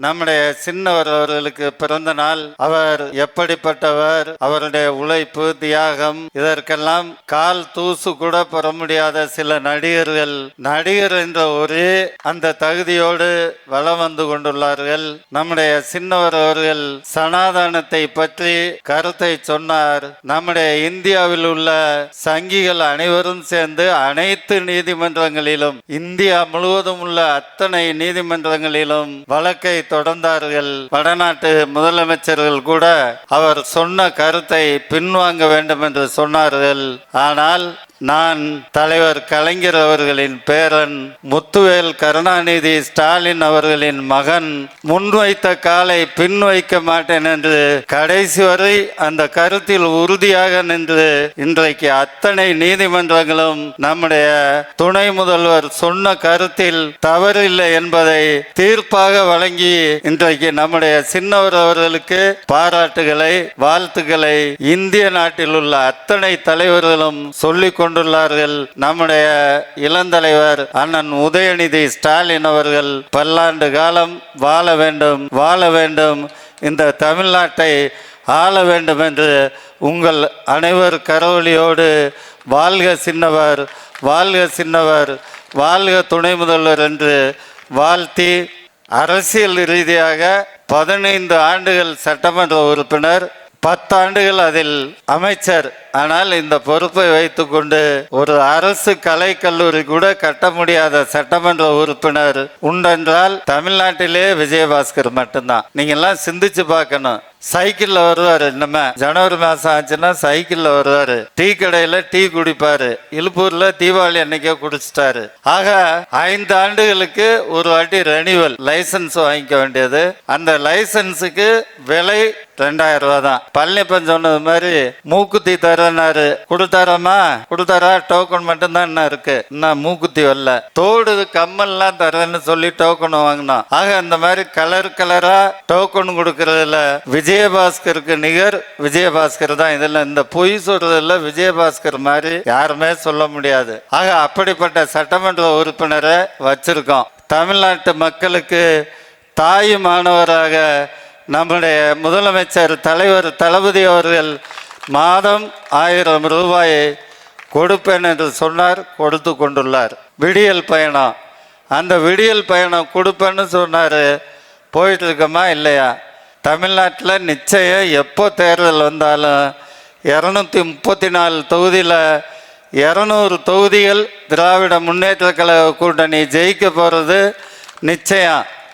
நம்முடைய சின்னவர் அவர்களுக்கு பிறந்த நாள். அவர் எப்படிப்பட்டவர், அவருடைய உழைப்பு, தியாகம், இதற்கெல்லாம் கால் தூசு கூட பெற முடியாத சில நடிகர்கள் நடிகர் என்ற ஒரே அந்த தகுதியோடு வலம் வந்து கொண்டுள்ளார்கள். நம்முடைய சின்னவர் அவர்கள் சனாதனத்தை பற்றி கருத்தை சொன்னார். நம்முடைய இந்தியாவில் உள்ள சங்கிகள் அனைவரும் சேர்ந்து அனைத்து நீதிமன்றங்களிலும், இந்தியா முழுவதும் உள்ள அத்தனை நீதிமன்றங்களிலும் வழக்கை தொடர்ந்தார்கள். வடநாட்டு முதலமைச்சர்கள் கூட அவர் சொன்ன கருத்தை பின்வாங்க வேண்டும் என்று சொன்னார்கள். ஆனால் நான் தலைவர் கலைஞர் அவர்களின் பேரன், முத்துவேல் கருணாநிதி ஸ்டாலின் அவர்களின் மகன், முன்வைத்த காலை பின் வைக்க மாட்டேன் என்று கடைசி வரை அந்த கருத்தில் உறுதியாக நின்று இன்றைக்கு அத்தனை நீதிமன்றங்களும் நம்முடைய துணை முதல்வர் சொன்ன கருத்தில் தவறில்லை என்பதை தீர்ப்பாக வழங்கி இன்றைக்கு நம்முடைய சின்னவர் அவர்களுக்கு பாராட்டுகளை, வாழ்த்துக்களை இந்திய நாட்டில் உள்ள அத்தனை தலைவர்களும் சொல்லிக் கொண்டுள்ளார்கள். நம்முடைய இளந்தலைவர் அண்ணன் உதயநிதி ஸ்டாலின் அவர்கள் பல்லாண்டு காலம் வாழ வேண்டும், வாழ வேண்டும், இந்த தமிழ்நாட்டை ஆள வேண்டும் என்று உங்கள் அனைவர் கரவொலியோடு வாழ்க சின்னவர், வாழ்க சின்னவர், வாழ்க துணை முதல்வர் என்று வாழ்த்தி, அரசியல் ரீதியாக 15 ஆண்டுகள் சட்டமன்ற உறுப்பினர், 10 ஆண்டுகள் அதில் அமைச்சர். ஆனால் இந்த பொறுப்பை வைத்துக்கொண்டு ஒரு அரசு கலைக்கல்லூரி கூட கட்ட முடியாத சட்டமன்ற உறுப்பினர் உண்டென்றால் தமிழ்நாட்டிலே விஜயபாஸ்கர் மட்டும்தான். நீங்க எல்லாம் சிந்திச்சு பார்க்கணும். சைக்கிள்ல வருவாரு, இன்னமே ஜனவரி மாசம் ஆச்சுன்னா சைக்கிள்ல வருவாரு, டீ கடையில டீ குடிப்பாரு, இழுப்பூர்ல தீபாவளி அன்னைக்கே குடிச்சிட்டாரு. ஆக 5 ஆண்டுகளுக்கு ஒரு வாட்டி ரெனிவல் லைசன்ஸ் வாங்கிக்க வேண்டியது. அந்த லைசன்ஸுக்கு விலை 2000 ரூபா தான். பழனிப்பன் சொன்னது மாதிரி மூக்குத்தி தரனாரு, கொடுத்தாரமா, கொடுத்தாரா, டோக்கன் மட்டும்தான் என்ன இருக்கு, இன்னும் மூக்குத்தி வரல, தோடு கம்மல்லாம் தரேன்னு சொல்லி டோக்கன் வாங்கினோம். ஆக அந்த மாதிரி கலர் கலரா டோக்கன் கொடுக்கறதுல விஜயபாஸ்கருக்கு நிகர் விஜயபாஸ்கர் தான். இதுல இந்த பொய் சொல்றதுல விஜயபாஸ்கர் மாதிரி யாருமே சொல்ல முடியாது. ஆக அப்படிப்பட்ட சட்டமன்ற உறுப்பினரை வச்சிருக்கோம். தமிழ்நாட்டு மக்களுக்கு தாயுமானவராக நம்முடைய முதலமைச்சர் தலைவர் தளபதி அவர்கள் மாதம் 1000 ரூபாயை கொடுப்பேன் என்று சொன்னார், கொடுத்து கொண்டுள்ளார். விடியல் பயணம், அந்த விடியல் பயணம் கொடுப்பேன்னு சொன்னார், போயிட்டு இருக்கோமா இல்லையா? தமிழ்நாட்டில் நிச்சயம் எப்போ தேர்தல் வந்தாலும் 234 தொகுதியில் 200 தொகுதிகள் திராவிட முன்னேற்ற கழக கூட்டணி ஜெயிக்க போகிறது நிச்சயம்.